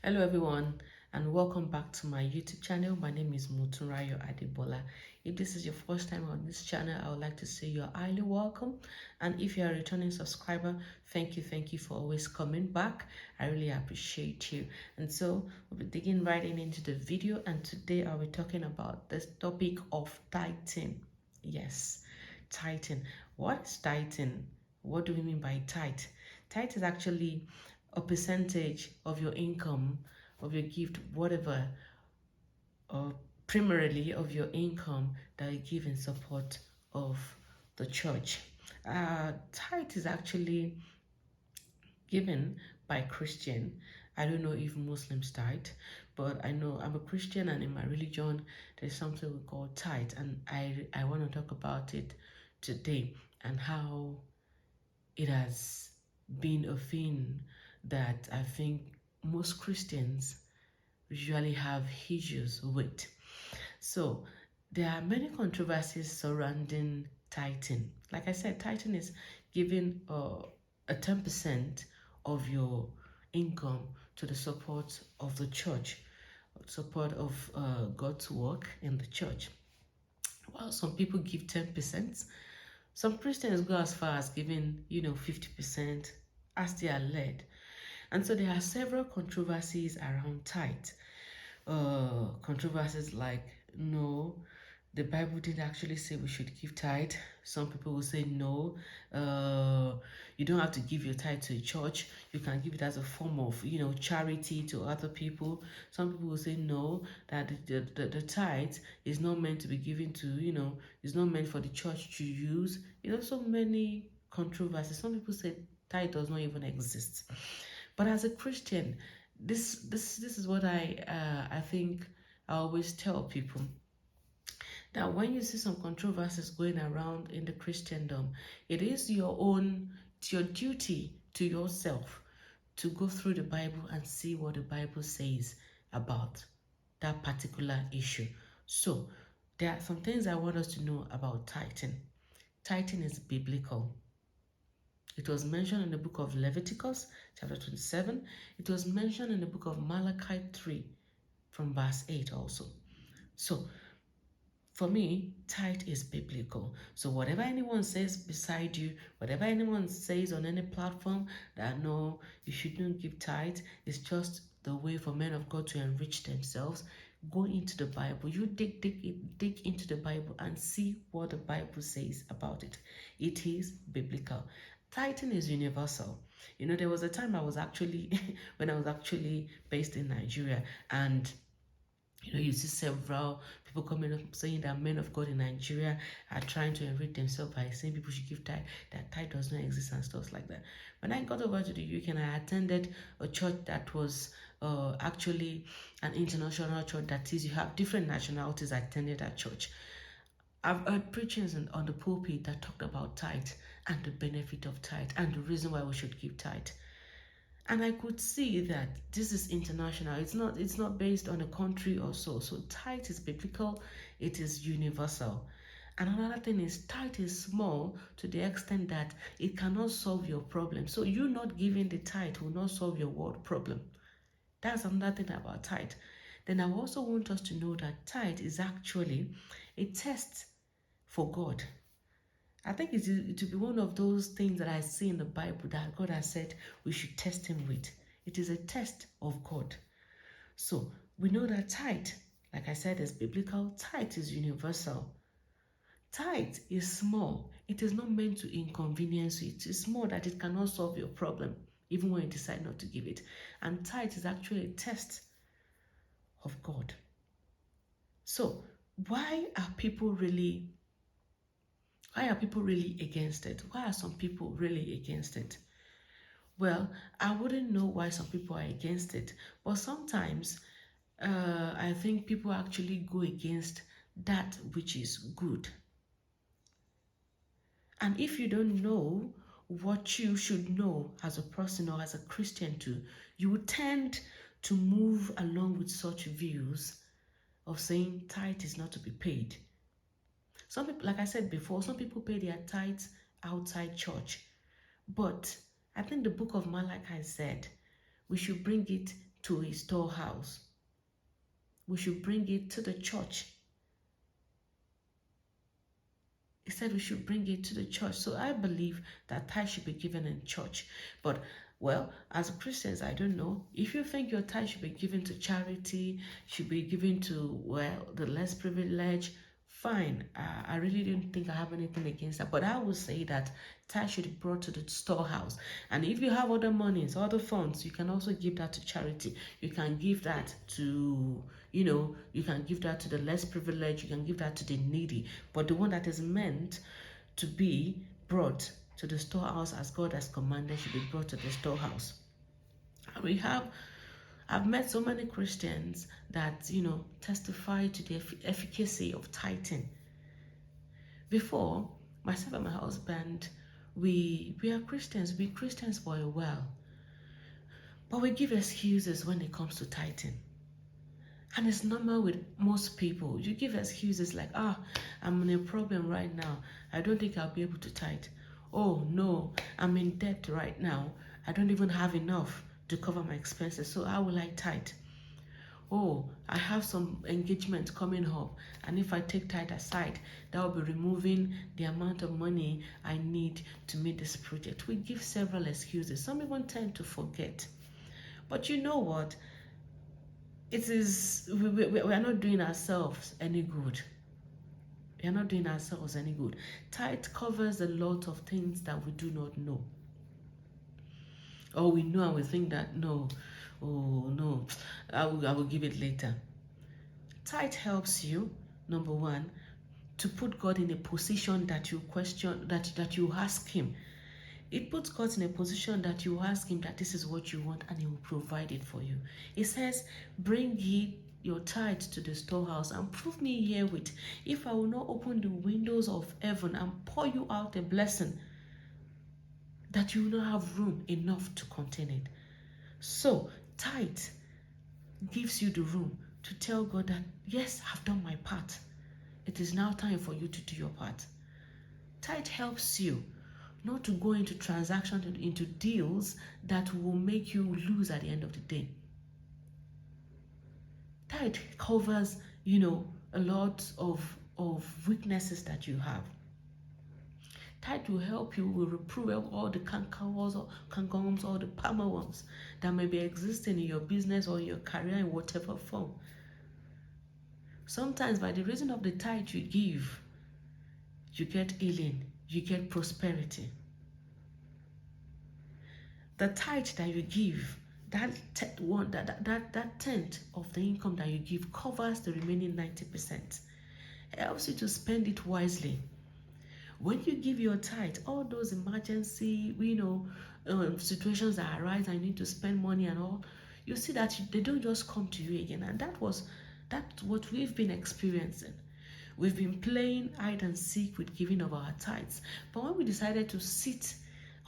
Hello everyone and welcome back to my YouTube channel. My name is Motunrayo Adebola. If this is your first time on this channel, I would like to say you're highly welcome. And if you're a returning subscriber, thank you for always coming back. I really appreciate you. And so we'll be digging right into the video, and today I'll be talking about this topic of tithing. Yes, tithing. What is tithing? What do we mean by tithe? Tithe is actually a percentage of your income, of your gift, whatever, or primarily of your income that you give in support of the church. Tithe is actually given by Christian. I don't know if Muslims tithe, but I know I'm a Christian, and in my religion there's something we call tithe, and I want to talk about it today and how it has been a thing that I think most Christians usually have issues with. So there are many controversies surrounding tithing. Like I said, tithing is giving a 10% of your income to the support of the church, support of God's work in the church. While some people give 10%, some Christians go as far as giving, 50% as they are led. And so there are several controversies around tithe. Controversies like, no, the Bible didn't actually say we should give tithe. Some people will say no, you don't have to give your tithe to a church. You can give it as a form of, charity to other people. Some people will say no, that the tithe is not meant to be given to, it's not meant for the church to use. So many controversies. Some people say tithe does not even exist. But as a Christian, this is what I think I always tell people, that when you see some controversies going around in the Christendom, it's your duty to yourself to go through the Bible and see what the Bible says about that particular issue. So there are some things I want us to know about tithing. Tithing is biblical. It was mentioned in the book of Leviticus, chapter 27. It was mentioned in the book of Malachi 3, from verse 8 also. So, for me, tithe is biblical. So whatever anyone says beside you, whatever anyone says on any platform that no, you shouldn't give tithe, is just the way for men of God to enrich themselves. Go into the Bible. You dig into the Bible and see what the Bible says about it. It is biblical. Tithing is universal. There was a time I was actually, when I was actually based in Nigeria, and you see several people coming up saying that men of God in Nigeria are trying to enrich themselves by saying people should give tithe, that tithe does not exist and stuff like that. When I got over to the UK and I attended a church that was actually an international church, that is, you have different nationalities attended that church. I've heard preachings on the pulpit that talked about tithe and the benefit of tithe and the reason why we should give tithe. And I could see that this is international. It's not based on a country or so. So tithe is biblical, it is universal. And another thing is, tithe is small to the extent that it cannot solve your problem. So you not giving the tithe will not solve your world problem. That's another thing about tithe. Then I also want us to know that tithe is actually a test for God. I think it will be one of those things that I see in the Bible that God has said we should test him with. It is a test of God. So we know that tithe, like I said, is biblical. Tithe is universal. Tithe is small. It is not meant to inconvenience you. It is small that it cannot solve your problem, even when you decide not to give it. And tithe is actually a test of God. So why are people really against it? Why are some people really against it? Well, I wouldn't know why some people are against it, but sometimes I think people actually go against that which is good. And if you don't know what you should know as a person or as a Christian too, you would tend to move along with such views of saying tithe is not to be paid. Some people, like I said before, some people pay their tithes outside church. But I think the book of Malachi said we should bring it to a storehouse. We should bring it to the church. He said we should bring it to the church. So I believe that tithe should be given in church. But, well, as Christians, I don't know. If you think your tithe should be given to charity, should be given to, well, the less privileged, fine. I really don't think I have anything against that. But I would say that tithe should be brought to the storehouse. And if you have other monies, other funds, you can also give that to charity. You can give that to, you can give that to the less privileged. You can give that to the needy. But the one that is meant to be brought to the storehouse as God has commanded should be brought to the storehouse. And I've met so many Christians that, testify to the efficacy of tithing. Before, myself and my husband, we are Christians. We're Christians for a while. But we give excuses when it comes to tithing. And it's normal with most people. You give excuses like, I'm in a problem right now. I don't think I'll be able to tithe. Oh, no, I'm in debt right now. I don't even have enough to cover my expenses. So how will I tithe? Oh, I have some engagement coming up. And if I take tithe aside, that will be removing the amount of money I need to meet this project. We give several excuses. Some even tend to forget. But you know what? We are not doing ourselves any good. We are not doing ourselves any good. Tithe covers a lot of things that we do not know. Or we know and we think that, no, I will give it later. Tithe helps you, number one, to put God in a position that you question, that you ask Him. It puts God in a position that you ask Him that this is what you want and He will provide it for you. It says, bring ye your tithe to the storehouse and prove me herewith, if I will not open the windows of heaven and pour you out a blessing, that you will not have room enough to contain it. So, tithe gives you the room to tell God that, yes, I've done my part. It is now time for you to do your part. Tithe helps you not to go into transactions, into deals that will make you lose at the end of the day. Tithe covers, a lot of weaknesses that you have. Tithe will help you, will reprove all the cankerworms, all the palmerworms that may be existing in your business or your career in whatever form. Sometimes by the reason of the tithe you give, you get healing, you get prosperity. The tithe that you give, that tenth of the income that you give covers the remaining 90%. It helps you to spend it wisely. When you give your tithe, all those emergency, situations that arise and you need to spend money and all, you see that they don't just come to you again. And that's what we've been experiencing. We've been playing hide and seek with giving of our tithes. But when we decided to sit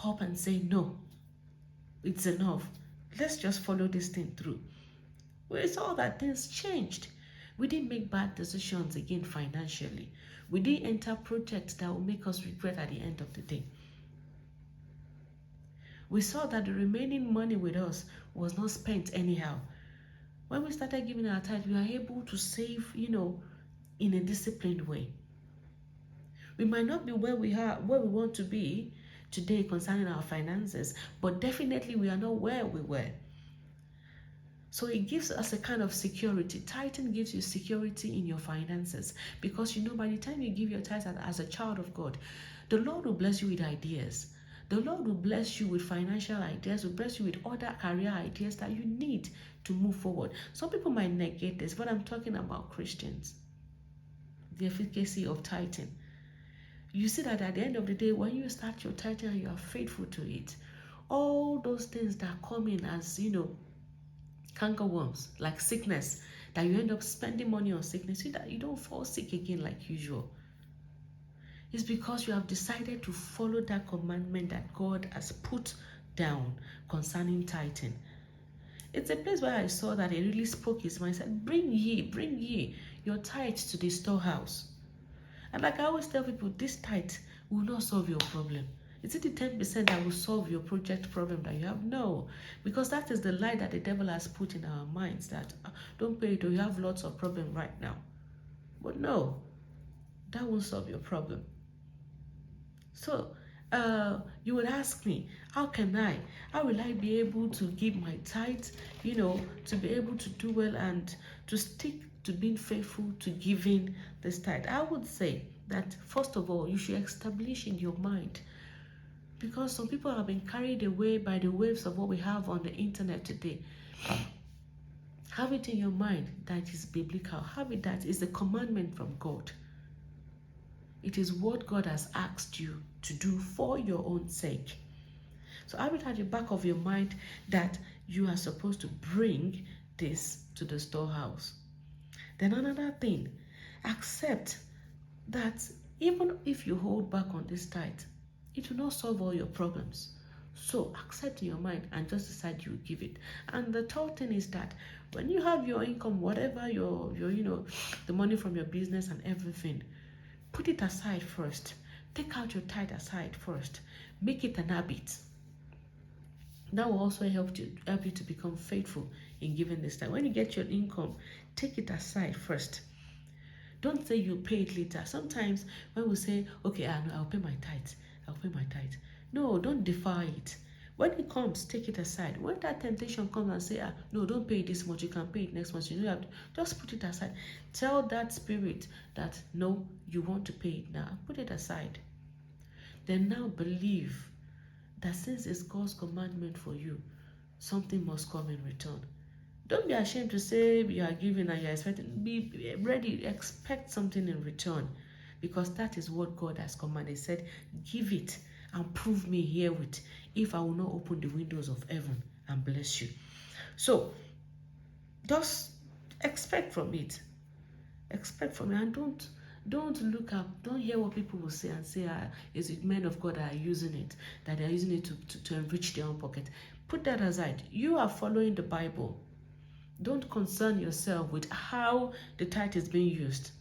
up and say, no, it's enough, let's just follow this thing through, we saw that things changed. We didn't make bad decisions again financially. We didn't enter projects that will make us regret at the end of the day. We saw that the remaining money with us was not spent anyhow. When we started giving our tithe, we were able to save, in a disciplined way. We might not be where we want to be today concerning our finances, but definitely we are not where we were. So it gives us a kind of security. Tithing gives you security in your finances, because by the time you give your tithe as a child of God, the Lord will bless you with ideas. The Lord will bless you with financial ideas, will bless you with other career ideas that you need to move forward. Some people might negate this, but I'm talking about Christians. The efficacy of tithing. You see that at the end of the day, when you start your tithing and you are faithful to it, all those things that come in as, cankerworms, like sickness, that you end up spending money on sickness, so that you don't fall sick again like usual. It's because you have decided to follow that commandment that God has put down concerning tithing. It's a place where I saw that He really spoke His mind. He said, bring ye your tithes to the storehouse. And like I always tell people, this tithe will not solve your problem. Is it the 10% that will solve your project problem that you have? No, because that is the lie that the devil has put in our minds that don't pay it or you have lots of problem right now. But no, that won't solve your problem. So you would ask me, how will I be able to give my tithe, to be able to do well and to stick to being faithful to giving this tithe? I would say that first of all, you should establish in your mind, because some people have been carried away by the waves of what we have on the internet today. Have it in your mind that is biblical. Have it that is a commandment from God. It is what God has asked you to do for your own sake. So have it at the back of your mind that you are supposed to bring this to the storehouse. Then another thing, accept that even if you hold back on this tithe, it will not solve all your problems. So accept in your mind and just decide you give it. And the third thing is that when you have your income, whatever your the money from your business and everything, put it aside first. Take out your tithe aside first. Make it an habit. That will also help you to become faithful in giving this tithe. When you get your income, take it aside first. Don't say you pay it later. Sometimes when we say, okay, I'll pay my tithe. No, don't defer it. When it comes, take it aside. When that temptation comes and say, no, don't pay it this much, you can pay it next month. You don't have to, just put it aside. Tell that spirit that no, you want to pay it now. Put it aside. Then now believe that since it's God's commandment for you, something must come in return. Don't be ashamed to say you are giving and you are expecting. Be ready, expect something in return, because that is what God has commanded. He said, give it and prove me herewith if I will not open the windows of heaven and bless you. So just expect from it. Expect from it, and don't look up, don't hear what people will say and say, is it men of God that are using it, that they are using it to enrich their own pocket. Put that aside. You are following the Bible. Don't concern yourself with how the tithe is being used.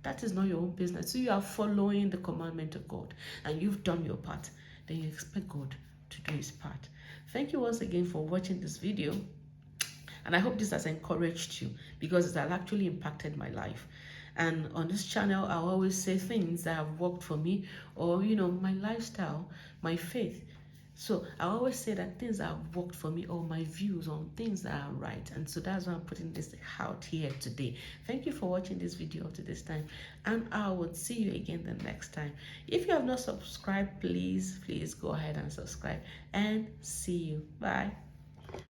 That is not your own business. So you are following the commandment of God and you've done your part. Then you expect God to do his part. Thank you once again for watching this video. And I hope this has encouraged you, because it has actually impacted my life. And on this channel, I always say things that have worked for me, or, my lifestyle, my faith. So I always say that things that have worked for me, or my views on things that are right. And so that's why I'm putting this out here today. Thank you for watching this video up to this time. And I will see you again the next time. If you have not subscribed, please go ahead and subscribe. And see you. Bye.